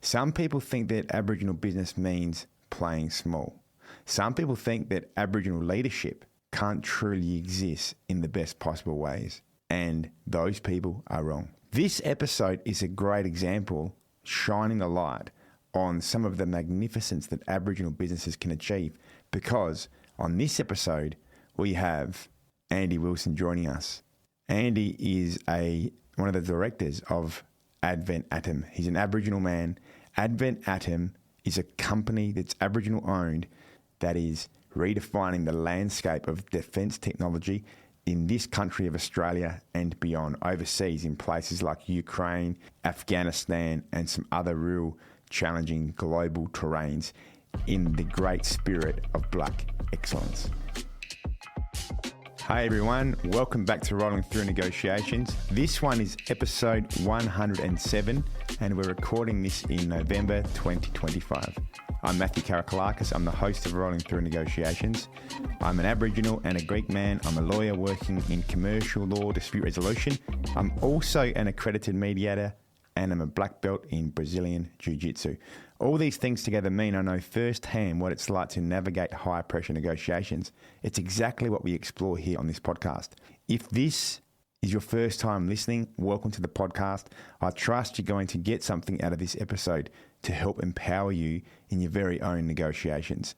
Some people think that Aboriginal business means playing small. Some people think that Aboriginal leadership can't truly exist in the best possible ways. And those people are wrong. This episode is a great example shining a light on some of the magnificence that Aboriginal businesses can achieve, because on this episode, we have Andy Wilson joining us. Andy is one of the directors of Advent Atum. He's an Aboriginal man. Advent Atum is a company that's Aboriginal-owned that is redefining the landscape of defence technology in this country of Australia and beyond, overseas in places like Ukraine, Afghanistan, and some other real challenging global terrains in the great spirit of black excellence. Hi everyone, welcome back to Rolling Through Negotiations. This one is episode 107 and we're recording this in November 2025. I'm Matthew Karakalakis, I'm the host of Rolling Through Negotiations. I'm an Aboriginal and a Greek man. I'm a lawyer working in commercial law dispute resolution. I'm also an accredited mediator and I'm a black belt in Brazilian Jiu-Jitsu. All these things together mean I know firsthand what it's like to navigate high-pressure negotiations. It's exactly what we explore here on this podcast. If this is your first time listening, welcome to the podcast. I trust you're going to get something out of this episode to help empower you in your very own negotiations.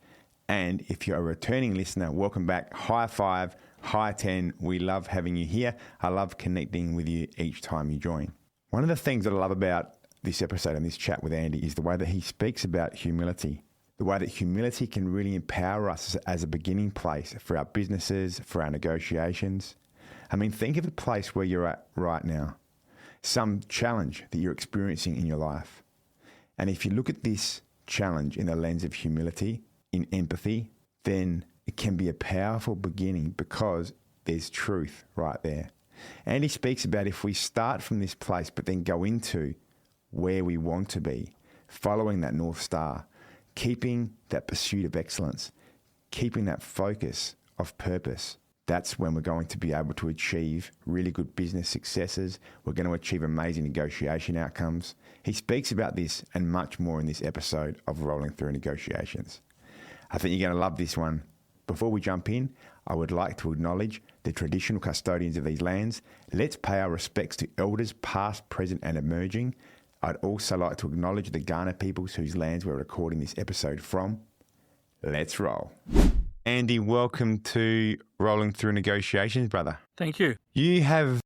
And if you're a returning listener, welcome back. High five, high 10. We love having you here. I love connecting with you each time you join. One of the things that I love about this episode and this chat with Andy is the way that he speaks about humility, the way that humility can really empower us as a beginning place for our businesses, for our negotiations. I mean, think of a place where you're at right now, some challenge that you're experiencing in your life. And if you look at this challenge in the lens of humility, in empathy, then it can be a powerful beginning because there's truth right there. And he speaks about if we start from this place but then go into where we want to be, following that North Star, keeping that pursuit of excellence, keeping that focus of purpose, that's when we're going to be able to achieve really good business successes. We're going to achieve amazing negotiation outcomes. He speaks about this and much more in this episode of Rolling Through Negotiations. I think you're going to love this one. Before we jump in, I would like to acknowledge the traditional custodians of these lands. Let's pay our respects to elders past, present and emerging. I'd also like to acknowledge the Kaurna peoples whose lands we're recording this episode from. Let's roll. Andy, welcome to Rolling Through Negotiations, brother. Thank you. You have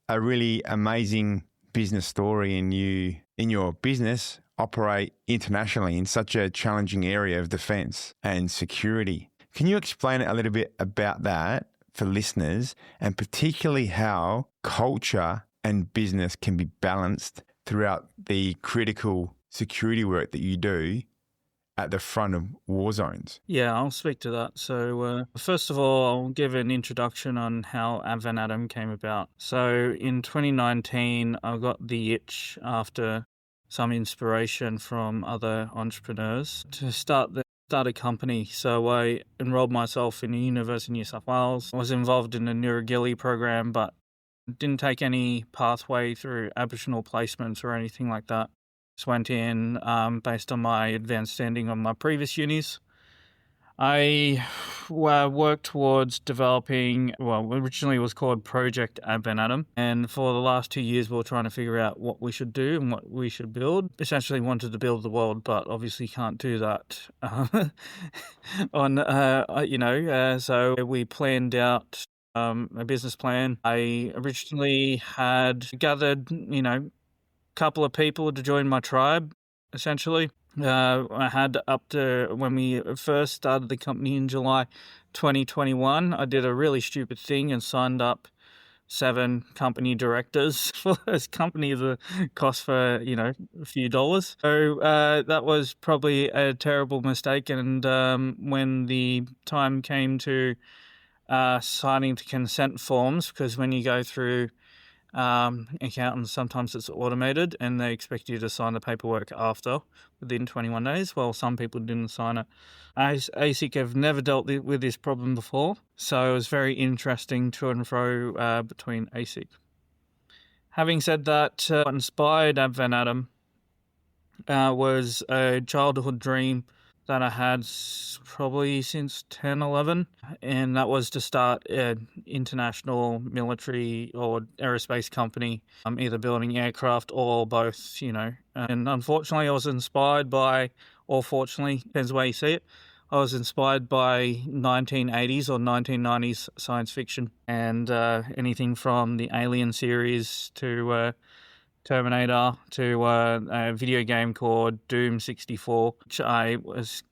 a really amazing business story and you, in your business, operate internationally in such a challenging area of defence and security. Can you explain a little bit about that for listeners and particularly how culture and business can be balanced throughout the critical security work that you do at the front of war zones? Yeah, I'll speak to that. So first of all, I'll give an introduction on how Advent Atum came about. So in 2019, I got the itch after some inspiration from other entrepreneurs to start a company. So I enrolled myself in the University of New South Wales. I was involved in the Nuragili program, but didn't take any pathway through Aboriginal placements or anything like that. Just went in based on my advanced standing on my previous unis. I worked towards developing, originally it was called Project Advent Atum. And for the last 2 years, we were trying to figure out what we should do and what we should build. Essentially wanted to build the world, but obviously can't do that so we planned out a business plan. I originally had gathered, a couple of people to join my tribe, essentially. I had up to when we first started the company in July 2021, I did a really stupid thing and signed up 7 company directors for this company that cost for, a few dollars. So that was probably a terrible mistake. And when the time came to signing the consent forms, because when you go through accountants, sometimes it's automated and they expect you to sign the paperwork after within 21 days. Well, some people didn't sign it. ASIC have never dealt with this problem before, so it was very interesting to and fro between ASIC. Having said that, what inspired Advent Atum was a childhood dream that I had probably since 10, 11, and that was to start an international military or aerospace company, either building aircraft or both, And unfortunately, I was inspired by, or fortunately, depends the way you see it, I was inspired by 1980s or 1990s science fiction and anything from the Alien series to Terminator to a video game called Doom 64, which I was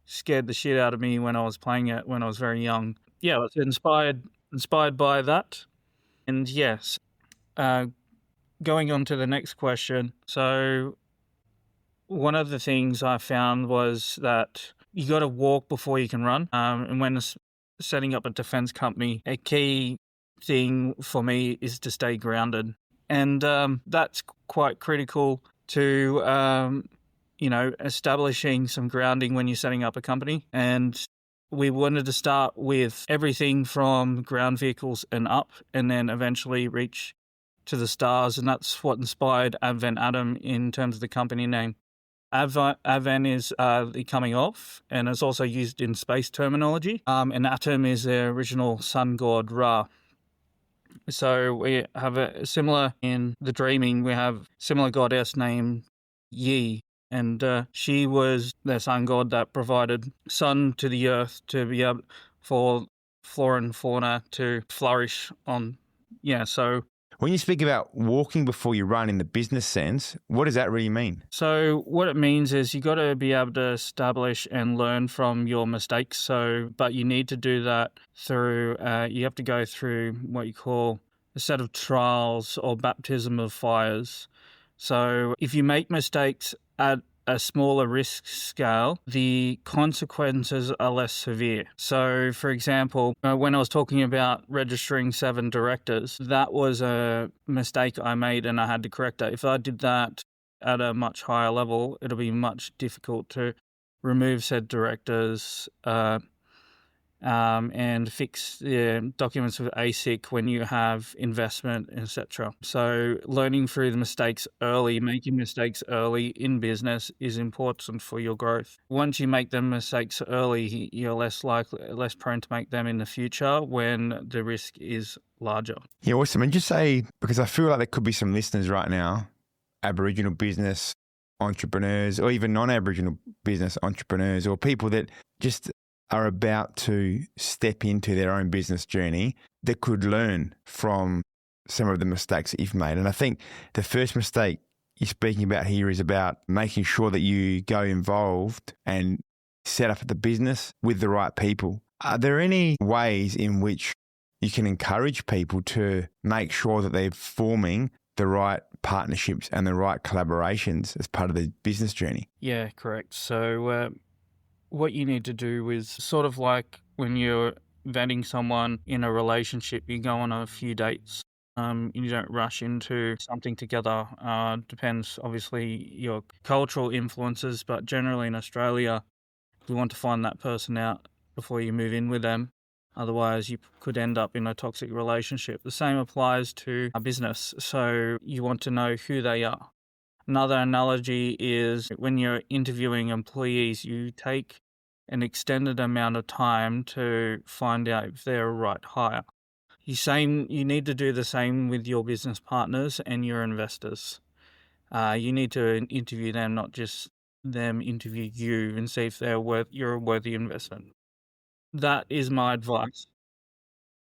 scared the shit out of me when I was playing it when I was very young. Yeah, I was inspired by that. And yes, going on to the next question. So one of the things I found was that you got to walk before you can run. And when setting up a defense company, a key thing for me is to stay grounded. And that's quite critical to, establishing some grounding when you're setting up a company. And we wanted to start with everything from ground vehicles and up, and then eventually reach to the stars. And that's what inspired Advent Atum in terms of the company name. Advent is the coming of, and it's also used in space terminology. And Atum is the original sun god Ra. So we have a similar in the dreaming. We have similar goddess named Yi, and she was the sun god that provided sun to the earth to be able for flora and fauna to flourish on. Yeah, so when you speak about walking before you run in the business sense, what does that really mean? So what it means is you got to be able to establish and learn from your mistakes. But you need to do that through, you have to go through what you call a set of trials or baptism of fires. So if you make mistakes at a smaller risk scale, the consequences are less severe. So, for example, when I was talking about registering 7 directors, that was a mistake I made and I had to correct it. If I did that at a much higher level, it'll be much difficult to remove said directors and fix the documents with ASIC when you have investment, etc. So learning through the mistakes early, making mistakes early in business is important for your growth. Once you make them mistakes early, you're less prone to make them in the future when the risk is larger. Yeah, awesome. And just say, because I feel like there could be some listeners right now, Aboriginal business entrepreneurs or even non-Aboriginal business entrepreneurs or people that just are about to step into their own business journey that could learn from some of the mistakes that you've made. And I think the first mistake you're speaking about here is about making sure that you go involved and set up the business with the right people. Are there any ways in which you can encourage people to make sure that they're forming the right partnerships and the right collaborations as part of the business journey? Yeah, correct. So what you need to do is sort of like when you're vetting someone in a relationship, you go on a few dates. You don't rush into something together. Depends, obviously, your cultural influences, but generally in Australia, you want to find that person out before you move in with them. Otherwise, you could end up in a toxic relationship. The same applies to a business. So you want to know who they are. Another analogy is when you're interviewing employees, you take an extended amount of time to find out if they're a right hire. You need to do the same with your business partners and your investors. You need to interview them, not just them interview you, and see if you're a worthy investment. That is my advice.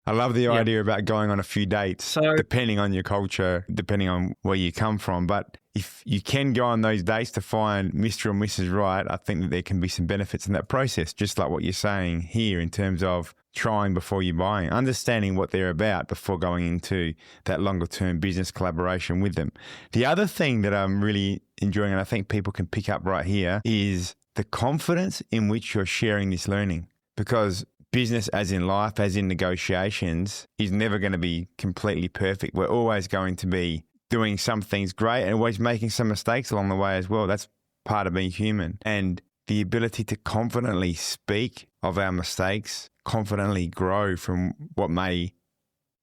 I love the idea about going on a few dates, depending on your culture, depending on where you come from. But if you can go on those dates to find Mr. or Mrs. Right, I think that there can be some benefits in that process, just like what you're saying here in terms of trying before you're buying, understanding what they're about before going into that longer-term business collaboration with them. The other thing that I'm really enjoying, and I think people can pick up right here, is the confidence in which you're sharing this learning. Because business, as in life, as in negotiations, is never going to be completely perfect. We're always going to be doing some things great and always making some mistakes along the way as well. That's part of being human. And the ability to confidently speak of our mistakes, confidently grow from what may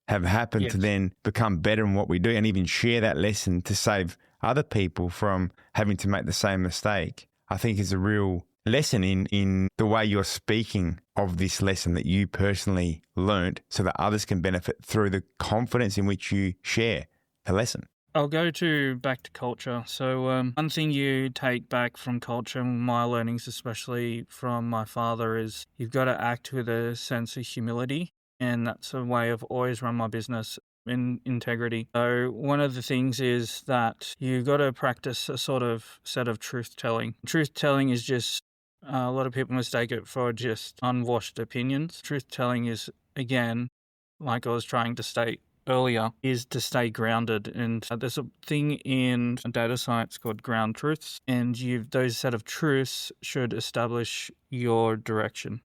have happened to then become better in what we do and even share that lesson to save other people from having to make the same mistake, I think is a real lesson in the way you're speaking of this lesson that you personally learnt so that others can benefit through the confidence in which you share the lesson. I'll go back to culture. So one thing you take back from culture, my learnings especially from my father, is you've got to act with a sense of humility. And that's a way I've always run my business, in integrity. So one of the things is that you've got to practice a sort of set of truth-telling. Truth-telling is just, a lot of people mistake it for just unwashed opinions. Truth-telling is, again, like I was trying to state earlier, is to stay grounded. And there's a thing in data science called ground truths, and those set of truths should establish your direction.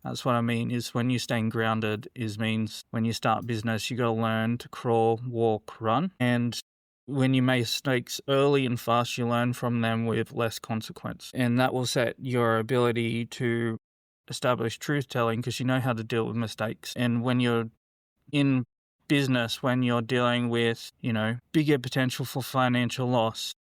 That's what I mean, is when you're staying grounded means when you start business, you got to learn to crawl, walk, run. And when you make mistakes early and fast, you learn from them with less consequence. And that will set your ability to establish truth-telling because you know how to deal with mistakes. And when you're in business, when you're dealing with, bigger potential for financial loss,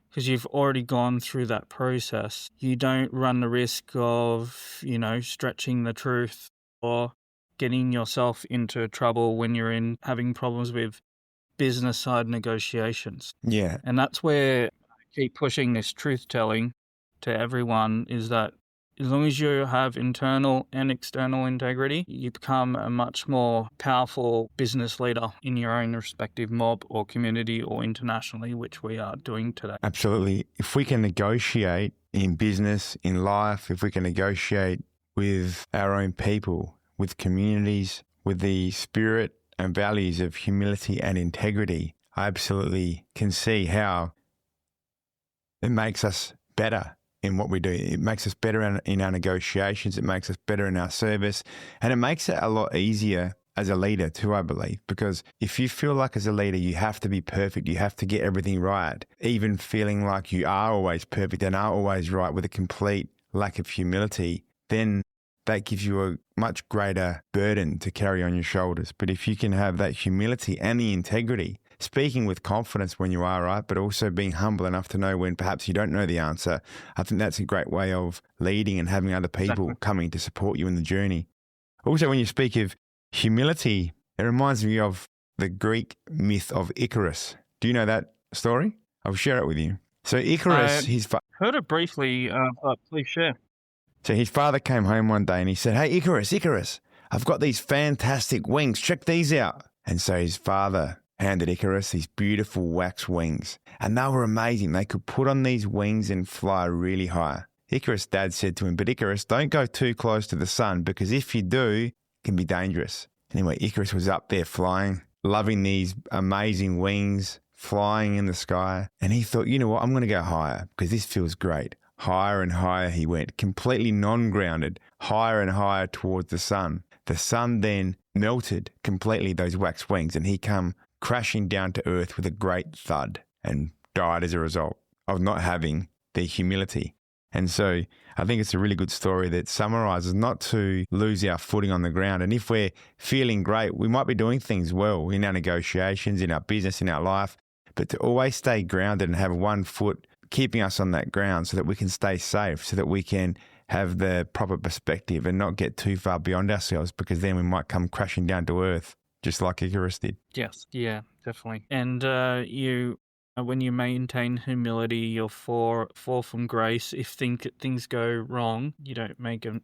because you've already gone through that process, you don't run the risk of, stretching the truth or getting yourself into trouble when you're having problems with business side negotiations. Yeah. And that's where I keep pushing this truth-telling to everyone, is that as long as you have internal and external integrity, you become a much more powerful business leader in your own respective mob or community or internationally, which we are doing today. Absolutely. If we can negotiate in business, in life, if we can negotiate with our own people, with communities, with the spirit and values of humility and integrity, I absolutely can see how it makes us better in what we do. It makes us better in our negotiations. It makes us better in our service. And it makes it a lot easier as a leader too, I believe, because if you feel like as a leader, you have to be perfect, you have to get everything right, even feeling like you are always perfect and are always right with a complete lack of humility, then that gives you a much greater burden to carry on your shoulders. But if you can have that humility and the integrity, speaking with confidence when you are right, but also being humble enough to know when perhaps you don't know the answer, I think that's a great way of leading and having other people coming to support you in the journey. Also, when you speak of humility, it reminds me of the Greek myth of Icarus. Do you know that story? I'll share it with you. So Icarus, heard it briefly, but please share. So his father came home one day and he said, "Hey, Icarus, I've got these fantastic wings. Check these out." And so his father handed Icarus these beautiful wax wings, and they were amazing. They could put on these wings and fly really high. Icarus' dad said to him, "But Icarus, don't go too close to the sun, because if you do, it can be dangerous." Anyway, Icarus was up there flying, loving these amazing wings, flying in the sky. And he thought, you know what, I'm going to go higher because this feels great. Higher and higher he went, completely non-grounded, higher and higher towards the sun. The sun then melted completely those wax wings, and he come crashing down to earth with a great thud and died as a result of not having the humility. And so I think it's a really good story that summarizes not to lose our footing on the ground. And if we're feeling great, we might be doing things well in our negotiations, in our business, in our life, but to always stay grounded and have one foot keeping us on that ground so that we can stay safe, so that we can have the proper perspective and not get too far beyond ourselves, because then we might come crashing down to earth, just like Icarus did. Yes, yeah, definitely. And when you maintain humility, you'll fall from grace. If things go wrong, you don't make a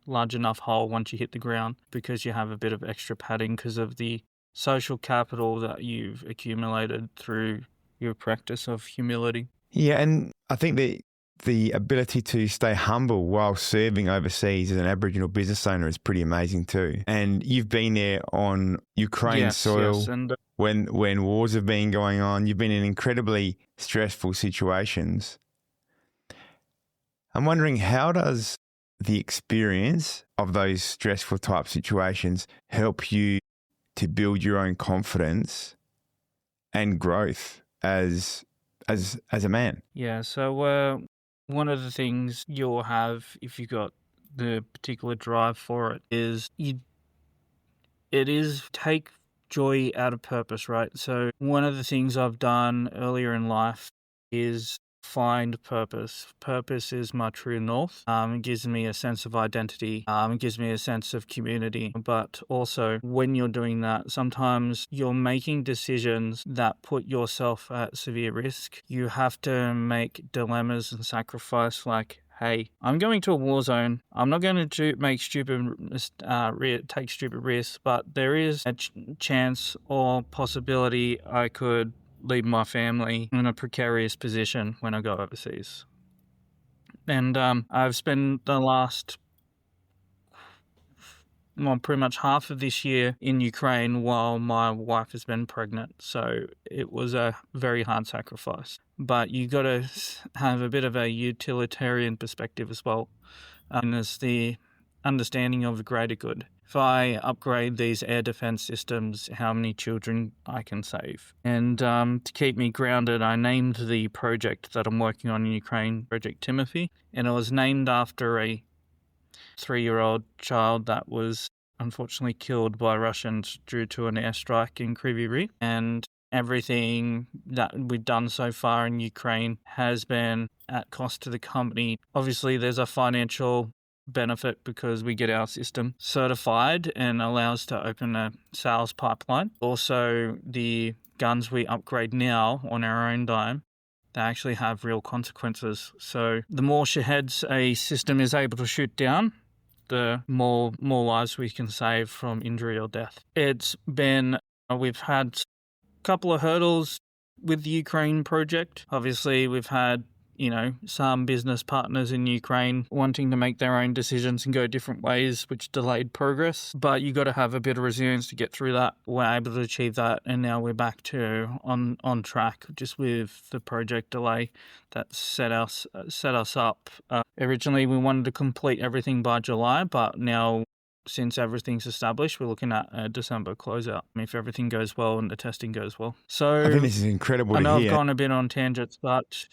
large enough hole once you hit the ground, because you have a bit of extra padding because of the social capital that you've accumulated through your practice of humility. Yeah, and I think that the ability to stay humble while serving overseas as an Aboriginal business owner is pretty amazing too. And you've been there on Ukraine soil. Yes, and when wars have been going on. You've been in incredibly stressful situations. I'm wondering, how does the experience of those stressful type situations help you to build your own confidence and growth as a man? Yeah, so one of the things you'll have if you got the particular drive for it is take joy out of purpose, right? So one of the things I've done earlier in life is find purpose. Purpose is my true north. It gives me a sense of identity. It gives me a sense of community. But also, when you're doing that, sometimes you're making decisions that put yourself at severe risk. You have to make dilemmas and sacrifice, like, hey, I'm going to a war zone. I'm not going to take stupid risks, but there is a chance or possibility I could leave my family in a precarious position when I go overseas. And I've spent the last, pretty much half of this year in Ukraine while my wife has been pregnant. So it was a very hard sacrifice. But you got to have a bit of a utilitarian perspective as well. And there's the understanding of the greater good. If I upgrade these air defense systems, how many children I can save. And to keep me grounded, I named the project that I'm working on in Ukraine Project Timothy. And it was named after a 3-year-old child that was unfortunately killed by Russians due to an airstrike in Kryvyi Rih. And everything that we've done so far in Ukraine has been at cost to the company. Obviously, there's a financial benefit because we get our system certified and allows to open a sales pipeline. Also, the guns we upgrade now on our own dime, they actually have real consequences. So the more heads a system is able to shoot down, the more lives we can save from injury or death. We've had a couple of hurdles with the Ukraine project. Obviously, we've had some business partners in Ukraine wanting to make their own decisions and go different ways, which delayed progress. But you got to have a bit of resilience to get through that. We're able to achieve that, and now we're back to on track, just with the project delay that set us up. Originally, we wanted to complete everything by July, but now, since everything's established, we're looking at a December closeout if everything goes well and the testing goes well. So I think this is incredible I know to hear. I've gone a bit on tangents, but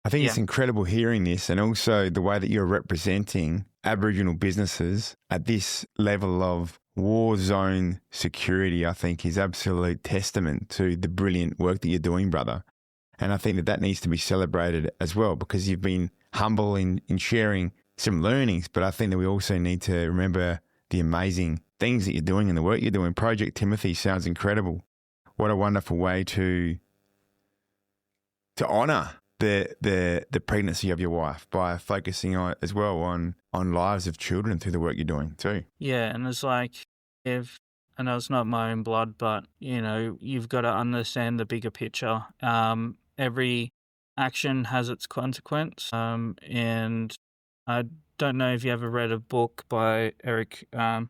I think it's incredible hearing this, and also the way that you're representing Aboriginal businesses at this level of war zone security, I think is absolute testament to the brilliant work that you're doing, brother. And I think that needs to be celebrated as well, because you've been humble in sharing some learnings, but I think that we also need to remember the amazing things that you're doing and the work you're doing. Project Timothy sounds incredible. What a wonderful way to honour the pregnancy of your wife by focusing on as well on lives of children through the work you're doing too. Yeah, and it's like, I know it's not my own blood, but you've got to understand the bigger picture. Every action has its consequence. And I don't know if you ever read a book by Eric. I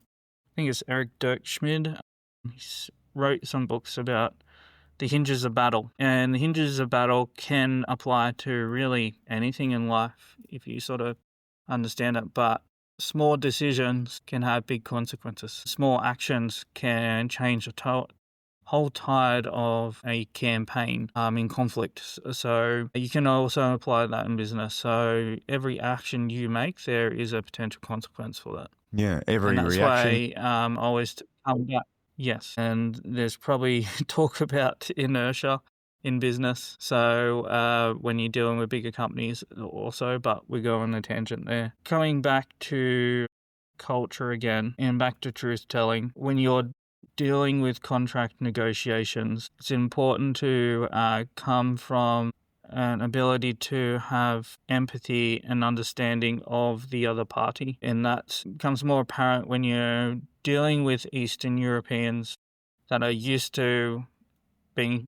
think it's Eric Dirkschmid. He wrote some books about the hinges of battle, and the hinges of battle can apply to really anything in life if you sort of understand it. But small decisions can have big consequences. Small actions can change the whole tide of a campaign in conflict. So you can also apply that in business. So every action you make, there is a potential consequence for that. Yeah, every and that's reaction. why always come back. Yes, and there's probably talk about inertia in business. So when you're dealing with bigger companies also, but we go on a tangent there. Coming back to culture again and back to truth telling, when you're dealing with contract negotiations, it's important to come from an ability to have empathy and understanding of the other party. And that becomes more apparent when you're dealing with Eastern Europeans that are used to being,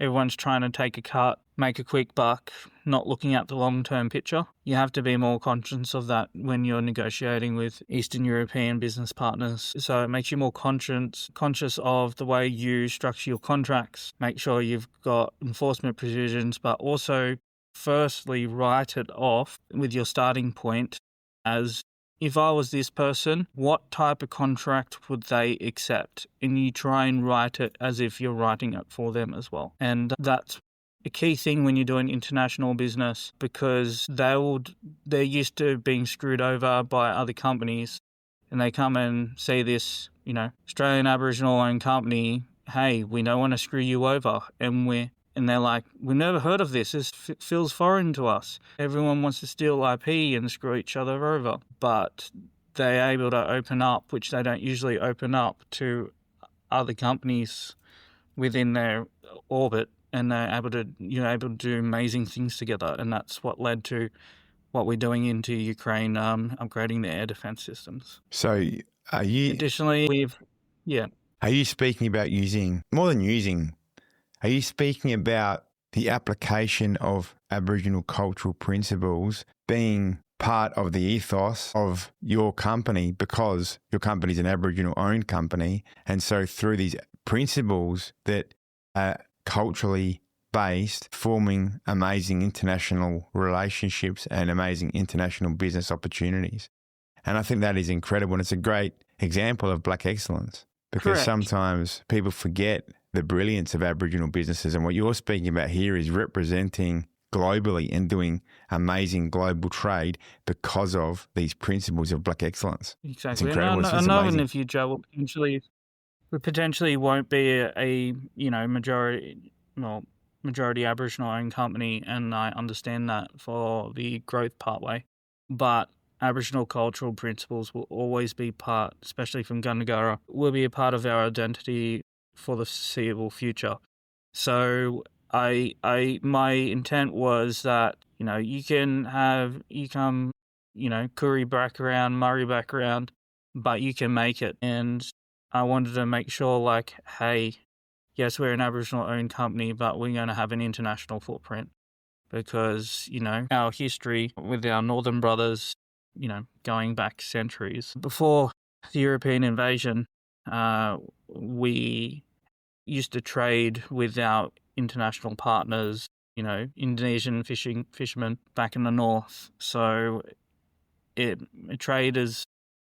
everyone's trying to take a cut, make a quick buck, not looking at the long-term picture. You have to be more conscious of that when you're negotiating with Eastern European business partners. So it makes you more conscious of the way you structure your contracts. Make sure you've got enforcement provisions, but also firstly write it off with your starting point as, if I was this person, what type of contract would they accept? And you try and write it as if you're writing it for them as well. And that's a key thing when you're doing international business, because they're used to being screwed over by other companies, and they come and say this, Australian Aboriginal-owned company, hey, we don't want to screw you over, and we're and they're like, we've never heard of this. This feels foreign to us. Everyone wants to steal IP and screw each other over. But they're able to open up, which they don't usually open up, to other companies within their orbit, and they're able to do amazing things together. And that's what led to what we're doing into Ukraine, upgrading the air defense systems. So are you... Additionally, Are you speaking about are you speaking about the application of Aboriginal cultural principles being part of the ethos of your company, because your company is an Aboriginal-owned company, and so through these principles that are culturally based, forming amazing international relationships and amazing international business opportunities? And I think that is incredible, and it's a great example of Black excellence, because Correct. sometimes people forget the brilliance of Aboriginal businesses, and what you're speaking about here is representing globally and doing amazing global trade because of these principles of Black excellence. Exactly. It's incredible. And It's I know in amazing. the future we potentially won't be a majority Aboriginal-owned company, and I understand that for the growth pathway. But Aboriginal cultural principles will always be part, especially from Gundagara, will be a part of our identity for the foreseeable future. So my intent was that, you can have Koori background, Murray background, but you can make it. And I wanted to make sure, like, hey, yes, we're an Aboriginal-owned company, but we're going to have an international footprint, because, our history with our northern brothers, going back centuries. Before the European invasion, we used to trade with our international partners, Indonesian fishermen back in the north. So trade has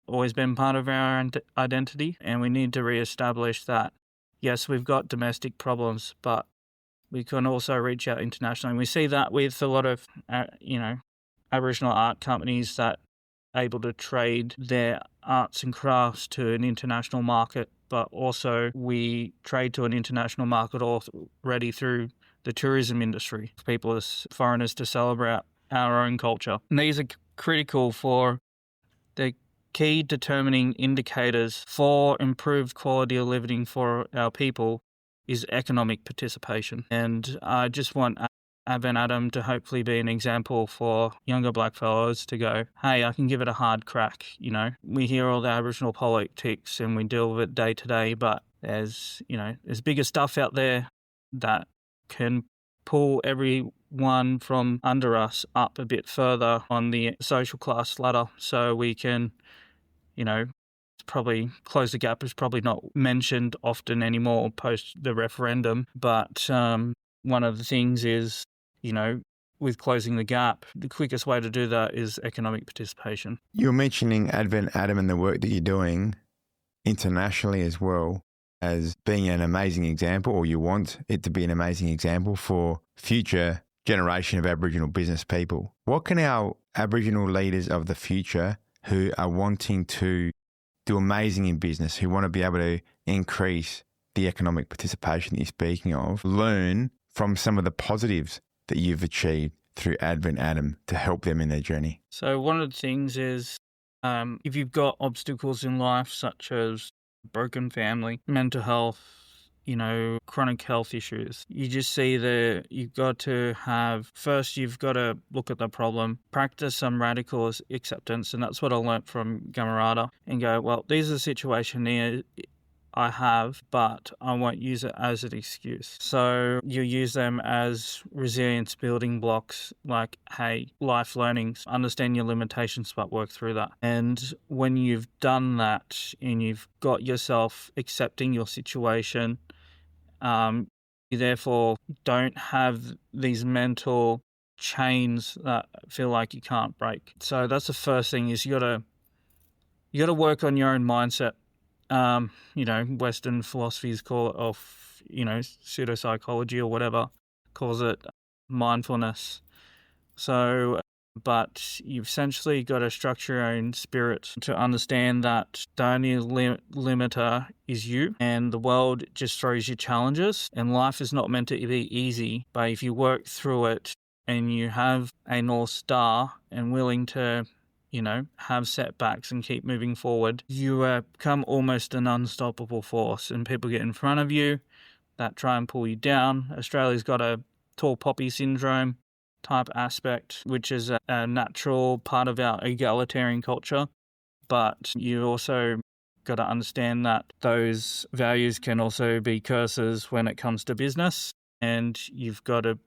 always been part of our identity, and we need to reestablish that, yes, we've got domestic problems, but we can also reach out internationally. And we see that with a lot of, Aboriginal art companies that are able to trade their arts and crafts to an international market, but also we trade to an international market already through the tourism industry, for people as foreigners to celebrate our own culture. And these are critical for the key determining indicators for improved quality of living for our people is economic participation. And I just want Advent Atum to hopefully be an example for younger Black fellows to go, hey, I can give it a hard crack. We hear all the Aboriginal politics and we deal with it day to day, but there's bigger stuff out there that can pull everyone from under us up a bit further on the social class ladder, so we can, probably close the gap is probably not mentioned often anymore post the referendum, but one of the things is, with closing the gap, the quickest way to do that is economic participation. You're mentioning Advent Atum and the work that you're doing internationally as well as being an amazing example, or you want it to be an amazing example for future generation of Aboriginal business people. What can our Aboriginal leaders of the future who are wanting to do amazing in business, who want to be able to increase the economic participation that you're speaking of, learn from some of the positives that you've achieved through Advent Atum to help them in their journey? So one of the things is, if you've got obstacles in life, such as broken family, mental health, chronic health issues, you just see you've got to look at the problem, practice some radical acceptance. And that's what I learnt from Gamarada, and go, well, these are the situation here I have, but I won't use it as an excuse. So you use them as resilience building blocks, like, hey, life learnings, understand your limitations, but work through that. And when you've done that and you've got yourself accepting your situation, you therefore don't have these mental chains that feel like you can't break. So that's the first thing, is you gotta work on your own mindset. Western philosophies call it, pseudopsychology or whatever, calls it mindfulness. So but you've essentially got to structure your own spirit to understand that the only limiter is you, and the world just throws you challenges, and life is not meant to be easy. But if you work through it and you have a North Star and willing to, have setbacks and keep moving forward, you become almost an unstoppable force, and people get in front of you that try and pull you down. Australia's got a tall poppy syndrome type aspect, which is a natural part of our egalitarian culture. But you also got to understand that those values can also be curses when it comes to business, and you've got to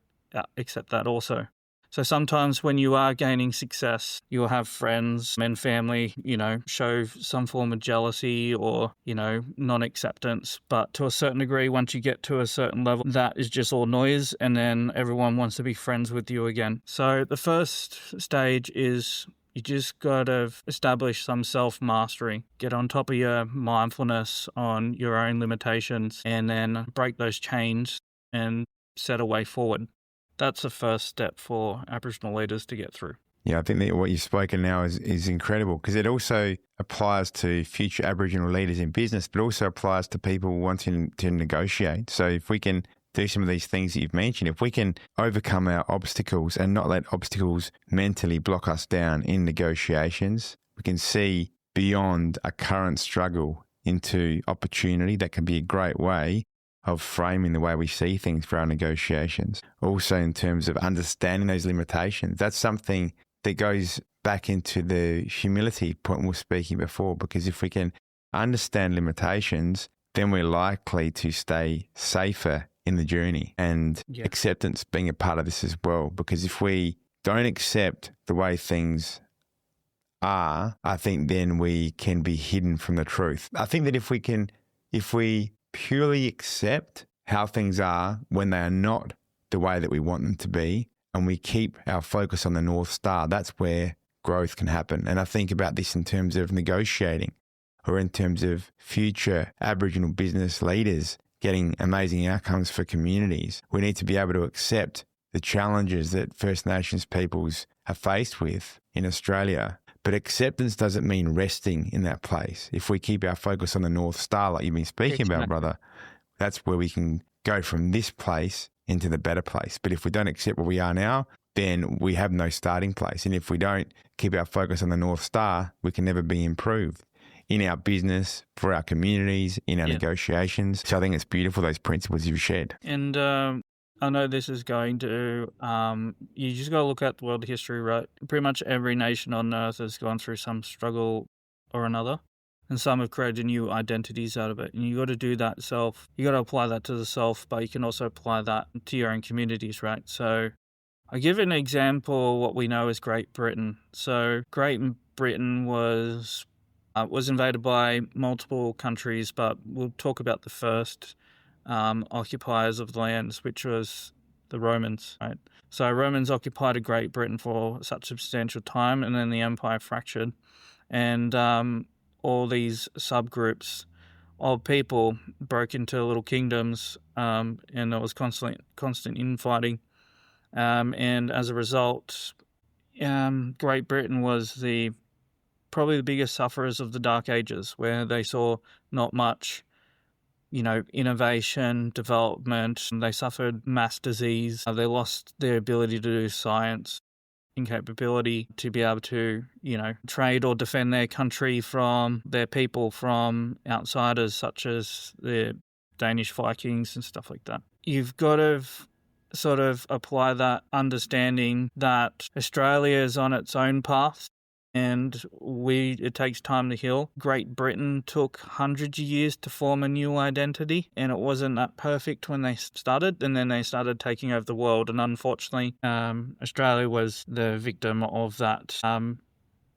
accept that also. So sometimes when you are gaining success, you'll have friends and family, show some form of jealousy or, non-acceptance. But to a certain degree, once you get to a certain level, that is just all noise, and then everyone wants to be friends with you again. So the first stage is you just got to establish some self-mastery. Get on top of your mindfulness on your own limitations, and then break those chains and set a way forward. That's the first step for Aboriginal leaders to get through. Yeah, I think that what you've spoken now is incredible, because it also applies to future Aboriginal leaders in business, but also applies to people wanting to negotiate. So if we can do some of these things that you've mentioned, if we can overcome our obstacles and not let obstacles mentally block us down in negotiations, we can see beyond a current struggle into opportunity. That can be a great way of framing the way we see things for our negotiations. Also, in terms of understanding those limitations, that's something that goes back into the humility point we were speaking before, because if we can understand limitations, then we're likely to stay safer in the journey, and acceptance being a part of this as well. Because if we don't accept the way things are, I think then we can be hidden from the truth. I think that if we purely accept how things are when they are not the way that we want them to be, and we keep our focus on the North Star, that's where growth can happen. And I think about this in terms of negotiating, or in terms of future Aboriginal business leaders getting amazing outcomes for communities. We need to be able to accept the challenges that First Nations peoples are faced with in Australia. But acceptance doesn't mean resting in that place. If we keep our focus on the North Star, like you've been speaking about, brother, that's where we can go from this place into the better place. But if we don't accept where we are now, then we have no starting place. And if we don't keep our focus on the North Star, we can never be improved in our business, for our communities, in our negotiations. So I think it's beautiful, those principles you've shared. And I know this is going to, you just got to look at world history, right? Pretty much every nation on earth has gone through some struggle or another, and some have created new identities out of it. And you got to do that self. You got to apply that to the self, but you can also apply that to your own communities, right? So I give an example, what we know as Great Britain. So Great Britain was invaded by multiple countries, but we'll talk about the first occupiers of the lands, which was the Romans, right? So Romans occupied Great Britain for such substantial time, and then the empire fractured, and all these subgroups of people broke into little kingdoms, and there was constant infighting, and as a result, Great Britain was probably the biggest sufferers of the Dark Ages, where they saw not much innovation, development. They suffered mass disease. They lost their ability to do science, incapability to be able to, trade or defend their country from their people, from outsiders such as the Danish Vikings and stuff like that. You've got to sort of apply that understanding that Australia is on its own path, and it takes time to heal. Great Britain took hundreds of years to form a new identity, and it wasn't that perfect when they started, and then they started taking over the world. And unfortunately, Australia was the victim of that about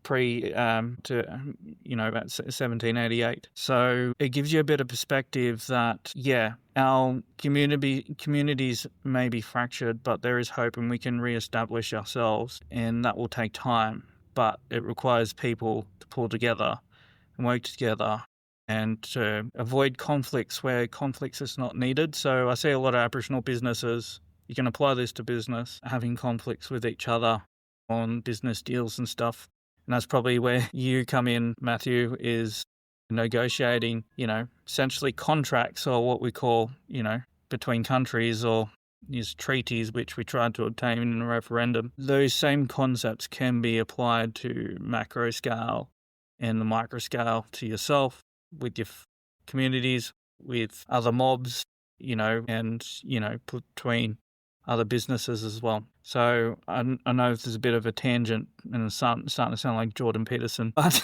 1788. So it gives you a bit of perspective that, our communities may be fractured, but there is hope, and we can reestablish ourselves, and that will take time. But it requires people to pull together and work together, and to avoid conflicts where conflicts is not needed. So I see a lot of Aboriginal businesses, you can apply this to business, having conflicts with each other on business deals and stuff. And that's probably where you come in, Matthew, is negotiating, essentially contracts, or what we call, between countries, or these treaties which we tried to obtain in a referendum. Those same concepts can be applied to macro scale and the micro scale to yourself, with your communities, with other mobs, and, between other businesses as well. So I know this is a bit of a tangent and it's starting to sound like Jordan Peterson, but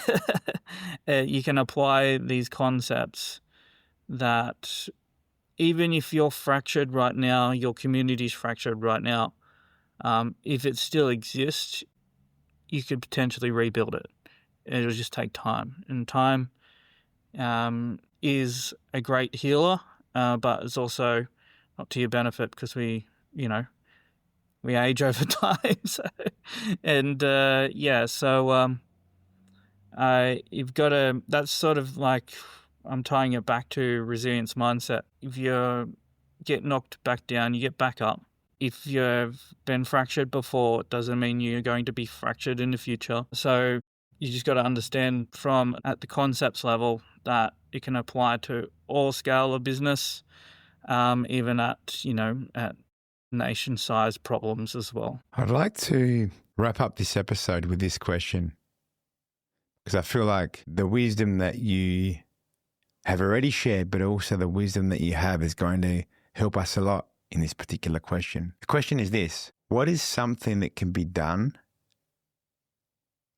you can apply these concepts that even if you're fractured right now, your community's fractured right now, if it still exists, you could potentially rebuild it. It'll just take time. And time is a great healer, but it's also not to your benefit, because we age over time. You've got to, that's sort of like, I'm tying it back to resilience mindset. If you get knocked back down, you get back up. If you've been fractured before, it doesn't mean you're going to be fractured in the future. So you just got to understand from at the concepts level that it can apply to all scale of business, even at nation-sized problems as well. I'd like to wrap up this episode with this question, because I feel like the wisdom that you have already shared, but also the wisdom that you have, is going to help us a lot in this particular question. The question is this: what is something that can be done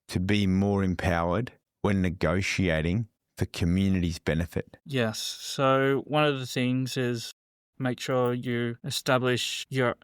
to be more empowered when negotiating for community's benefit? Yes. So one of the things is make sure you establish your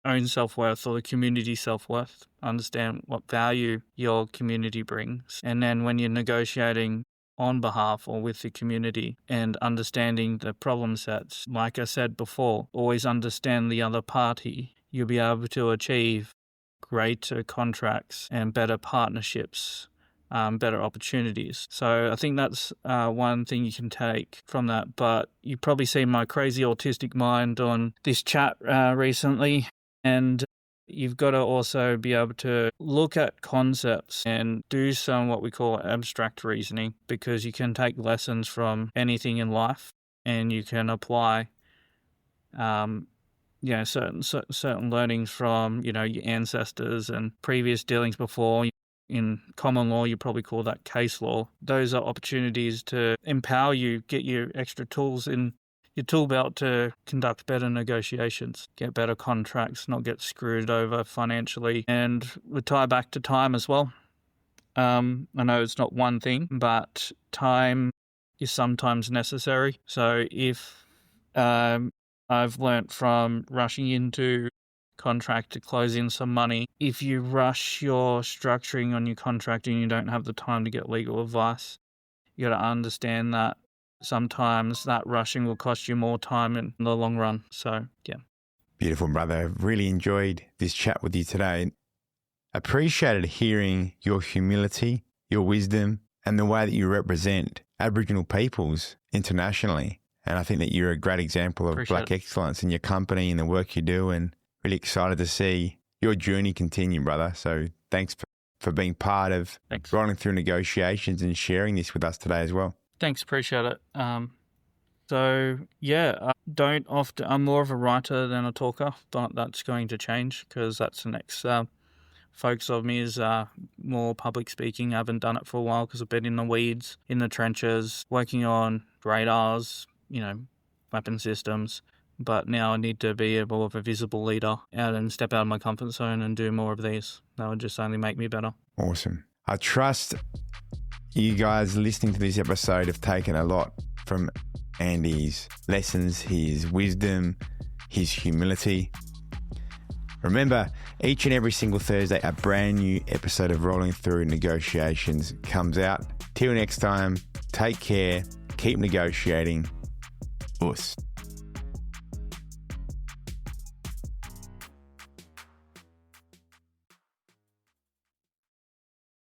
own self-worth, or the community self-worth. Understand what value your community brings. And then when you're negotiating on behalf or with the community and understanding the problem sets, like I said before, always understand the other party, you'll be able to achieve greater contracts and better partnerships, better opportunities. So I think that's one thing you can take from that. But you've probably seen my crazy autistic mind on this chat recently, and you've got to also be able to look at concepts and do some what we call abstract reasoning, because you can take lessons from anything in life and you can apply certain learnings from your ancestors and previous dealings before. In common law, you probably call that case law. Those are opportunities to empower you, get you extra tools in your tool belt to conduct better negotiations, get better contracts, not get screwed over financially. And we tie back to time as well. I know it's not one thing, but time is sometimes necessary. So if I've learnt from rushing into contract to close in some money, if you rush your structuring on your contract and you don't have the time to get legal advice, you got to understand that sometimes that rushing will cost you more time in the long run. So, yeah. Beautiful, brother. I've really enjoyed this chat with you today. Appreciated hearing your humility, your wisdom, and the way that you represent Aboriginal peoples internationally. And I think that you're a great example of Black excellence in your company and the work you do, and really excited to see your journey continue, brother. So thanks for being part of rolling through negotiations and sharing this with us today as well. Thanks, appreciate it. I'm more of a writer than a talker, but that's going to change, because that's the next focus of me, is more public speaking. I haven't done it for a while because I've been in the weeds, in the trenches, working on radars, weapon systems. But now I need to be more of a visible leader out and step out of my comfort zone and do more of these. That would just only make me better. Awesome. I trust you guys listening to this episode have taken a lot from Andy's lessons, his wisdom, his humility. Remember, each and every single Thursday, a brand new episode of Rolling Through Negotiations comes out. Till next time, take care, keep negotiating. Us.